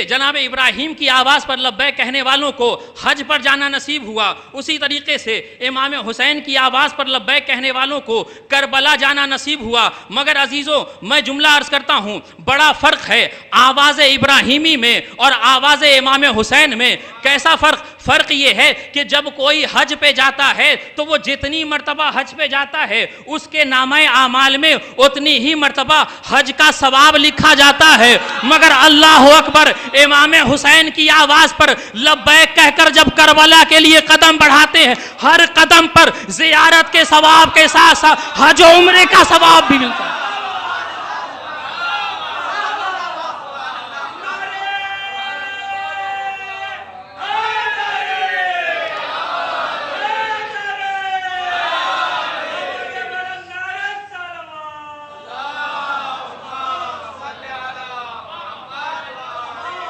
जनाब इब्राहिम की आवाज़ पर लब्बैक कहने वालों को हज पर जाना नसीब हुआ, उसी तरीके से इमाम हुसैन की आवाज़ पर लब्बैक कहने वालों को करबला जाना नसीब हुआ। मगर अजीज़ों, मैं जुमला अर्ज़ करता हूँ, बड़ा फ़र्क है आवाज़ इब्राहिमी में और आवाज़ इमाम हुसैन में। कैसा फ़र्क ये है कि जब कोई हज पे जाता है तो वो जितनी मर्तबा हज पे जाता है उसके नामे आमाल में उतनी ही मर्तबा हज का सवाब लिखा जाता है। मगर अल्लाह अकबर, इमाम हुसैन की आवाज़ पर लब्बैक कहकर जब करबला के लिए कदम बढ़ाते हैं, हर कदम पर ज़ियारत के सवाब के साथ साथ हज उम्रे का सवाब भी मिलता है।